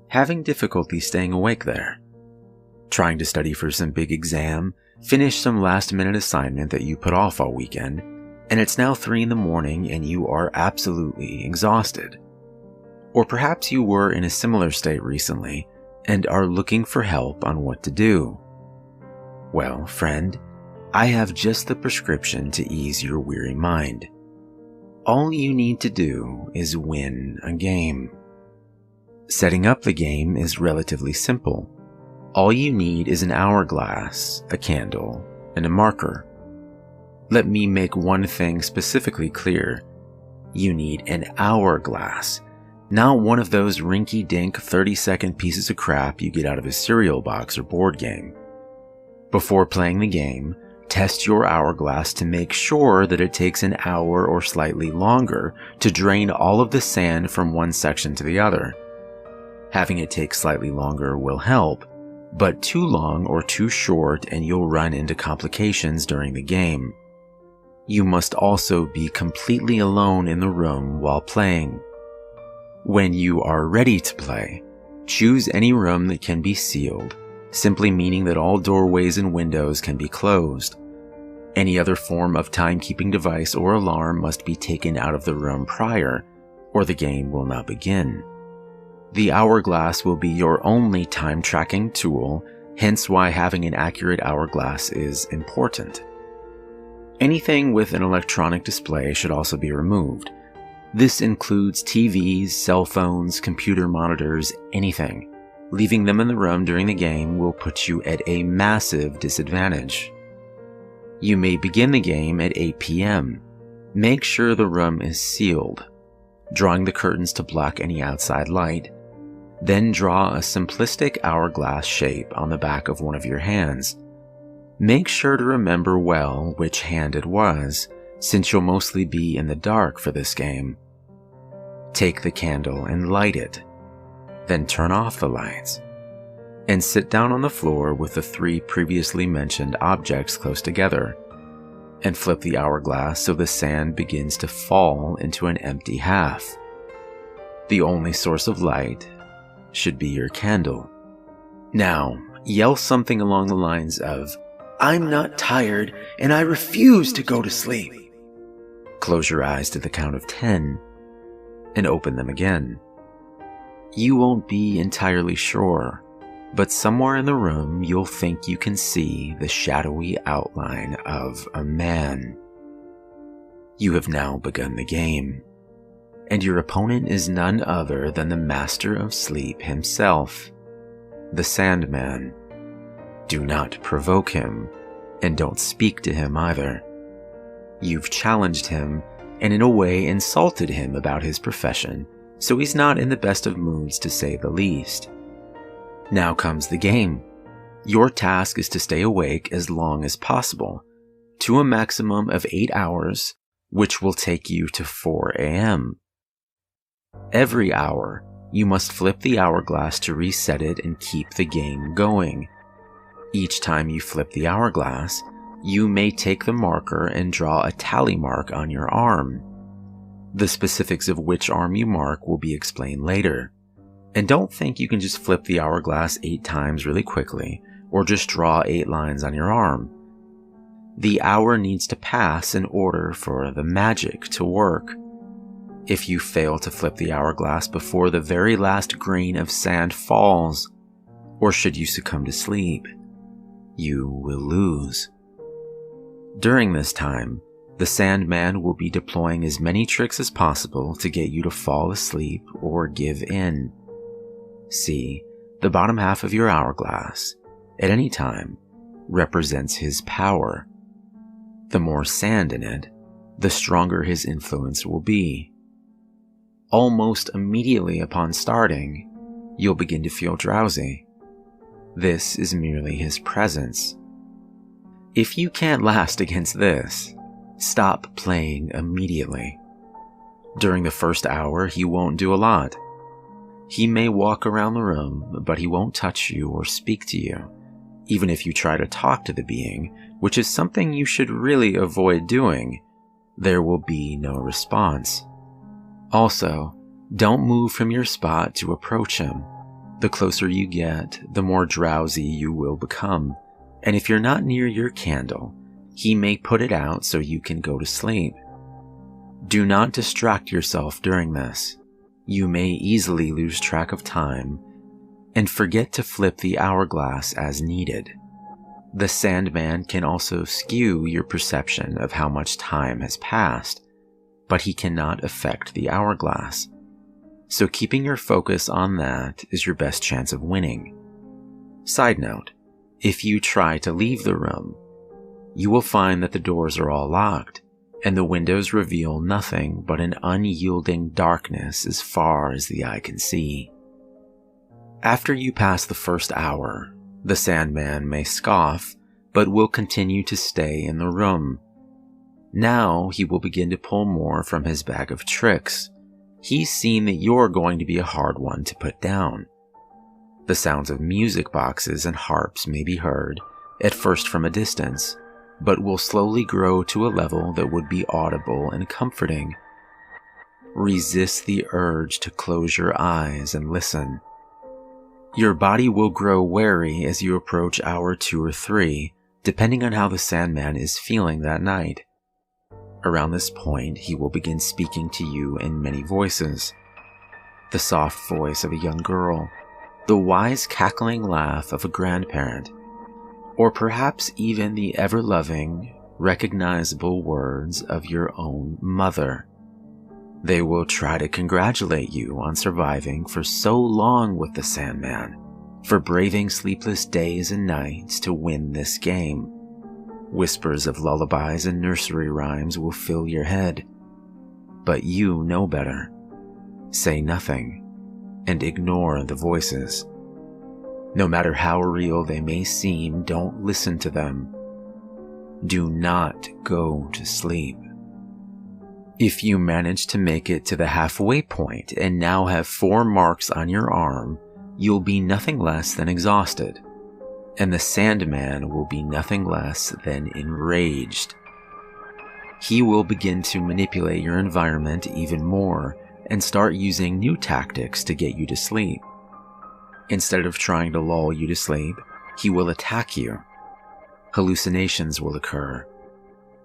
having difficulty staying awake there. Trying to study for some big exam, finish some last-minute assignment that you put off all weekend, and it's now 3 in the morning and you are absolutely exhausted. Or perhaps you were in a similar state recently and are looking for help on what to do. Well, friend, I have just the prescription to ease your weary mind. All you need to do is win a game. Setting up the game is relatively simple. All you need is an hourglass, a candle, and a marker. Let me make one thing specifically clear. You need an hourglass, not one of those rinky-dink 30-second pieces of crap you get out of a cereal box or board game. Before playing the game, test your hourglass to make sure that it takes an hour or slightly longer to drain all of the sand from one section to the other. Having it take slightly longer will help, but too long or too short and you'll run into complications during the game. You must also be completely alone in the room while playing. When you are ready to play, choose any room that can be sealed, simply meaning that all doorways and windows can be closed. Any other form of timekeeping device or alarm must be taken out of the room prior, or the game will not begin. The hourglass will be your only time tracking tool, hence why having an accurate hourglass is important. Anything with an electronic display should also be removed. This includes TVs, cell phones, computer monitors, anything. Leaving them in the room during the game will put you at a massive disadvantage. You may begin the game at 8 p.m. Make sure the room is sealed, drawing the curtains to block any outside light. Then draw a simplistic hourglass shape on the back of one of your hands. Make sure to remember well which hand it was, since you'll mostly be in the dark for this game. Take the candle and light it. Then turn off the lights. And sit down on the floor with the 3 previously mentioned objects close together. And flip the hourglass so the sand begins to fall into an empty half. The only source of light should be your candle. Now, yell something along the lines of, "I'm not tired and I refuse to go to sleep." Close your eyes to the count of 10 and open them again. You won't be entirely sure, but somewhere in the room you'll think you can see the shadowy outline of a man. You have now begun the game, and your opponent is none other than the master of sleep himself, the Sandman. Do not provoke him, and don't speak to him either. You've challenged him, and in a way insulted him about his profession, so he's not in the best of moods to say the least. Now comes the game. Your task is to stay awake as long as possible, to a maximum of 8 hours, which will take you to 4 a.m. Every hour, you must flip the hourglass to reset it and keep the game going. Each time you flip the hourglass, you may take the marker and draw a tally mark on your arm. The specifics of which arm you mark will be explained later. And don't think you can just flip the hourglass 8 times really quickly, or just draw 8 lines on your arm. The hour needs to pass in order for the magic to work. If you fail to flip the hourglass before the very last grain of sand falls, or should you succumb to sleep, you will lose. During this time, the Sandman will be deploying as many tricks as possible to get you to fall asleep or give in. See, the bottom half of your hourglass, at any time, represents his power. The more sand in it, the stronger his influence will be. Almost immediately upon starting, you'll begin to feel drowsy. This is merely his presence. If you can't last against this, stop playing immediately. During the first hour, he won't do a lot. He may walk around the room, but he won't touch you or speak to you. Even if you try to talk to the being, which is something you should really avoid doing, there will be no response. Also, don't move from your spot to approach him. The closer you get, the more drowsy you will become, and if you're not near your candle, he may put it out so you can go to sleep. Do not distract yourself during this. You may easily lose track of time and forget to flip the hourglass as needed. The Sandman can also skew your perception of how much time has passed, but he cannot affect the hourglass. So keeping your focus on that is your best chance of winning. Side note, if you try to leave the room, you will find that the doors are all locked, and the windows reveal nothing but an unyielding darkness as far as the eye can see. After you pass the first hour, the Sandman may scoff, but will continue to stay in the room. Now he will begin to pull more from his bag of tricks. He's seen that you're going to be a hard one to put down. The sounds of music boxes and harps may be heard, at first from a distance, but will slowly grow to a level that would be audible and comforting. Resist the urge to close your eyes and listen. Your body will grow wary as you approach hour 2 or 3, depending on how the Sandman is feeling that night. Around this point, he will begin speaking to you in many voices. The soft voice of a young girl, the wise cackling laugh of a grandparent, or perhaps even the ever-loving, recognizable words of your own mother. They will try to congratulate you on surviving for so long with the Sandman, for braving sleepless days and nights to win this game. Whispers of lullabies and nursery rhymes will fill your head. But you know better. Say nothing, and ignore the voices. No matter how real they may seem, don't listen to them. Do not go to sleep. If you manage to make it to the halfway point and now have 4 marks on your arm, you'll be nothing less than exhausted, and the Sandman will be nothing less than enraged. He will begin to manipulate your environment even more and start using new tactics to get you to sleep. Instead of trying to lull you to sleep, he will attack you. Hallucinations will occur.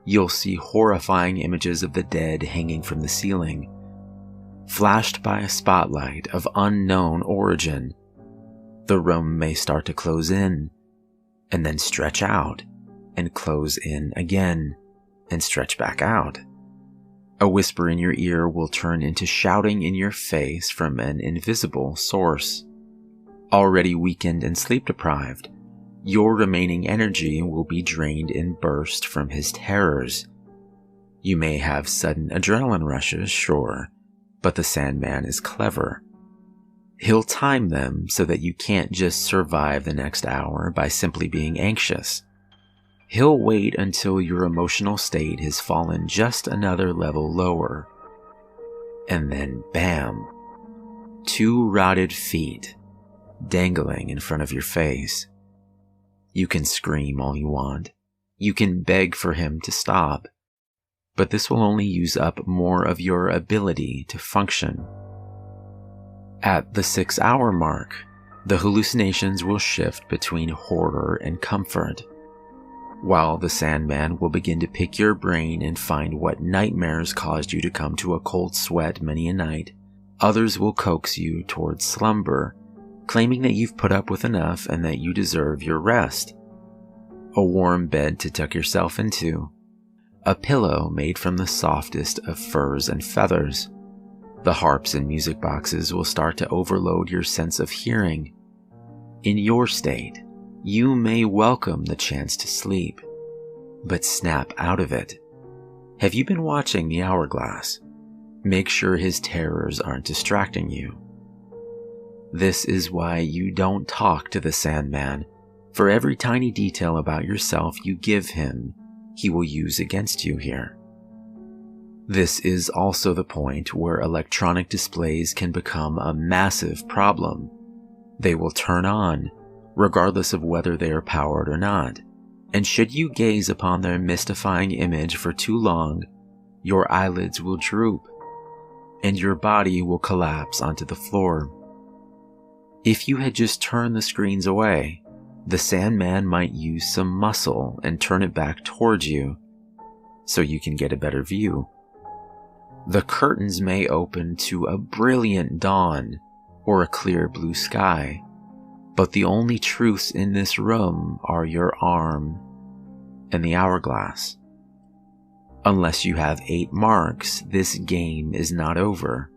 You'll see horrifying images of the dead hanging from the ceiling, flashed by a spotlight of unknown origin. The room may start to close in, and then stretch out, and close in again, and stretch back out. A whisper in your ear will turn into shouting in your face from an invisible source. Already weakened and sleep-deprived, your remaining energy will be drained in bursts from his terrors. You may have sudden adrenaline rushes, sure, but the Sandman is clever. He'll time them so that you can't just survive the next hour by simply being anxious. He'll wait until your emotional state has fallen just another level lower. And then bam, 2 rotted feet dangling in front of your face. You can scream all you want. You can beg for him to stop. But this will only use up more of your ability to function. At the 6-hour mark, the hallucinations will shift between horror and comfort. While the Sandman will begin to pick your brain and find what nightmares caused you to come to a cold sweat many a night, others will coax you towards slumber, claiming that you've put up with enough and that you deserve your rest. A warm bed to tuck yourself into, a pillow made from the softest of furs and feathers. The harps and music boxes will start to overload your sense of hearing. In your state, you may welcome the chance to sleep, but snap out of it. Have you been watching the hourglass? Make sure his terrors aren't distracting you. This is why you don't talk to the Sandman. For every tiny detail about yourself you give him, he will use against you here. This is also the point where electronic displays can become a massive problem. They will turn on, regardless of whether they are powered or not, and should you gaze upon their mystifying image for too long, your eyelids will droop, and your body will collapse onto the floor. If you had just turned the screens away, the Sandman might use some muscle and turn it back towards you so you can get a better view. The curtains may open to a brilliant dawn or a clear blue sky, but the only truths in this room are your arm and the hourglass. Unless you have 8 marks, this game is not over.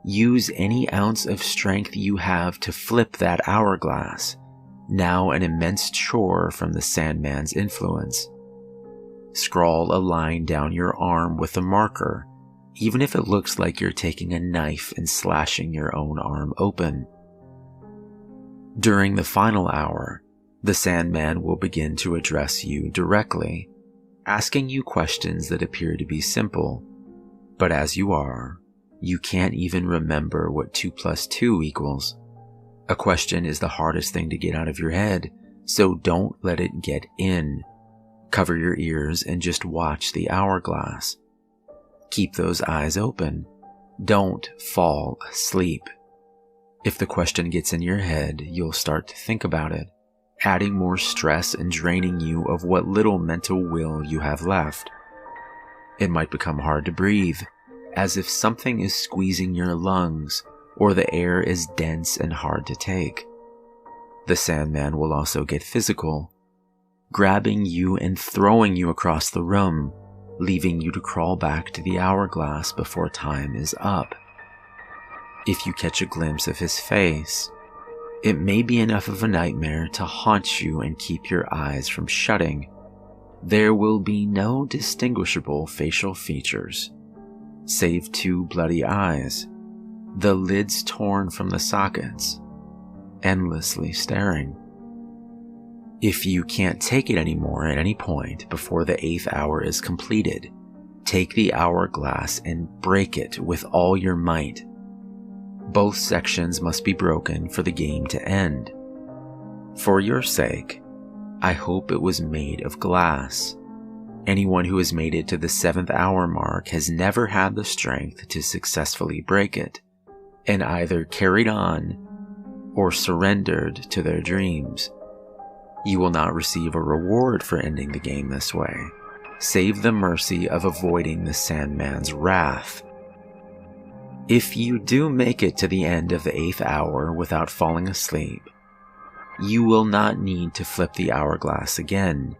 Use any ounce of strength you have to flip that hourglass, now an immense chore from the Sandman's influence. Scrawl a line down your arm with a marker, even if it looks like you're taking a knife and slashing your own arm open. During the final hour, the Sandman will begin to address you directly, asking you questions that appear to be simple, but as you are, you can't even remember what 2 + 2 equals. A question is the hardest thing to get out of your head, so don't let it get in. Cover your ears and just watch the hourglass. Keep those eyes open. Don't fall asleep. If the question gets in your head, you'll start to think about it, adding more stress and draining you of what little mental will you have left. It might become hard to breathe, as if something is squeezing your lungs, or the air is dense and hard to take. The Sandman will also get physical, grabbing you and throwing you across the room, leaving you to crawl back to the hourglass before time is up. If you catch a glimpse of his face, it may be enough of a nightmare to haunt you and keep your eyes from shutting. There will be no distinguishable facial features, save 2 bloody eyes, the lids torn from the sockets, endlessly staring. If you can't take it anymore at any point before the 8th hour is completed, take the hourglass and break it with all your might. Both sections must be broken for the game to end. For your sake, I hope it was made of glass. Anyone who has made it to the 7th hour mark has never had the strength to successfully break it, and either carried on or surrendered to their dreams. You will not receive a reward for ending the game this way, save the mercy of avoiding the Sandman's wrath. If you do make it to the end of the 8th hour without falling asleep, you will not need to flip the hourglass again.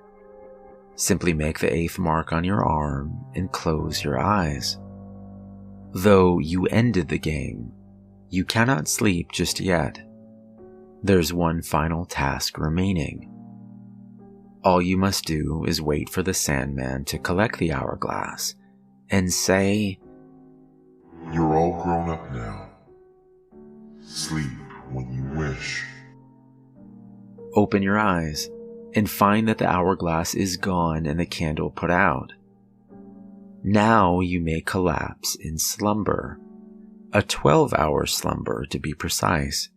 Simply make the 8th mark on your arm and close your eyes. Though you ended the game, you cannot sleep just yet. There's one final task remaining. All you must do is wait for the Sandman to collect the hourglass and say, "You're all grown up now. Sleep when you wish." Open your eyes and find that the hourglass is gone and the candle put out. Now you may collapse in slumber, a 12-hour slumber to be precise.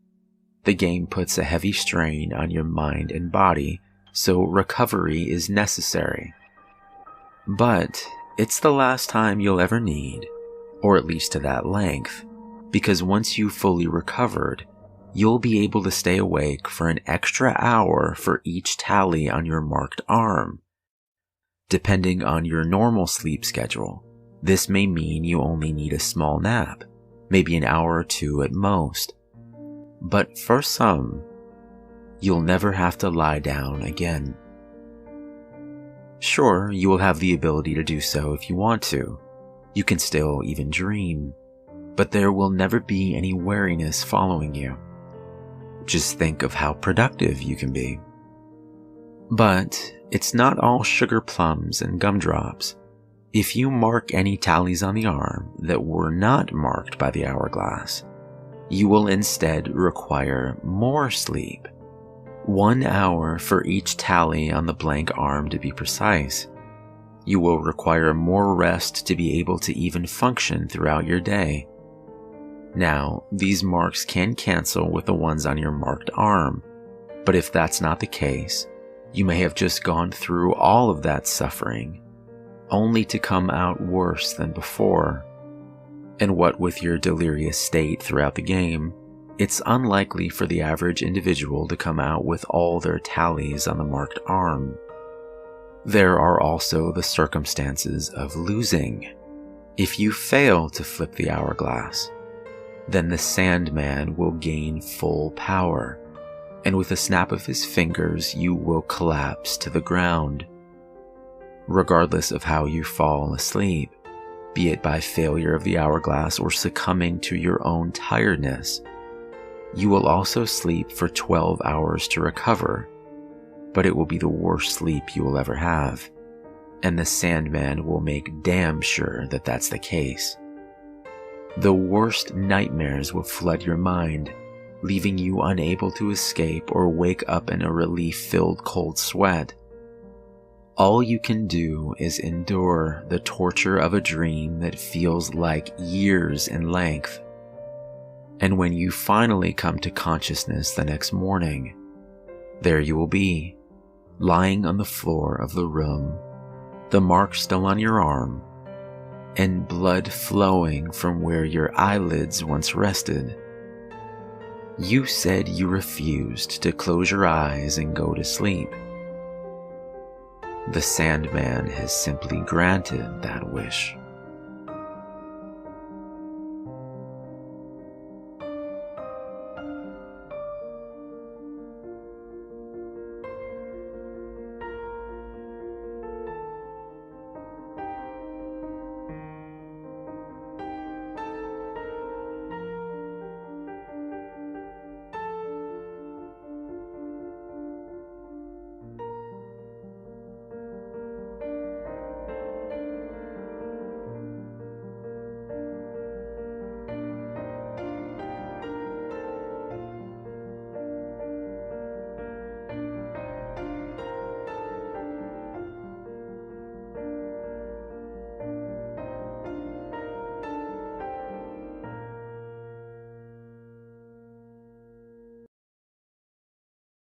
The game puts a heavy strain on your mind and body, so recovery is necessary. But it's the last time you'll ever need, or at least to that length, because once you've fully recovered, you'll be able to stay awake for an extra hour for each tally on your marked arm. Depending on your normal sleep schedule, this may mean you only need a small nap, maybe an hour or 2 at most. But for some, you'll never have to lie down again. Sure, you will have the ability to do so if you want to. You can still even dream, but there will never be any weariness following you. Just think of how productive you can be. But it's not all sugar plums and gumdrops. If you mark any tallies on the arm that were not marked by the hourglass, you will instead require more sleep. 1 hour for each tally on the blank arm to be precise. You will require more rest to be able to even function throughout your day. Now, these marks can cancel with the ones on your marked arm, but if that's not the case, you may have just gone through all of that suffering, only to come out worse than before. And what with your delirious state throughout the game, it's unlikely for the average individual to come out with all their tallies on the marked arm. There are also the circumstances of losing. If you fail to flip the hourglass, then the Sandman will gain full power, and with a snap of his fingers, you will collapse to the ground. Regardless of how you fall asleep, be it by failure of the hourglass or succumbing to your own tiredness, you will also sleep for 12 hours to recover, but it will be the worst sleep you will ever have, and the Sandman will make damn sure that that's the case. The worst nightmares will flood your mind, leaving you unable to escape or wake up in a relief-filled cold sweat. All you can do is endure the torture of a dream that feels like years in length. And when you finally come to consciousness the next morning, there you will be, lying on the floor of the room, the mark still on your arm, and blood flowing from where your eyelids once rested. You said you refused to close your eyes and go to sleep. The Sandman has simply granted that wish.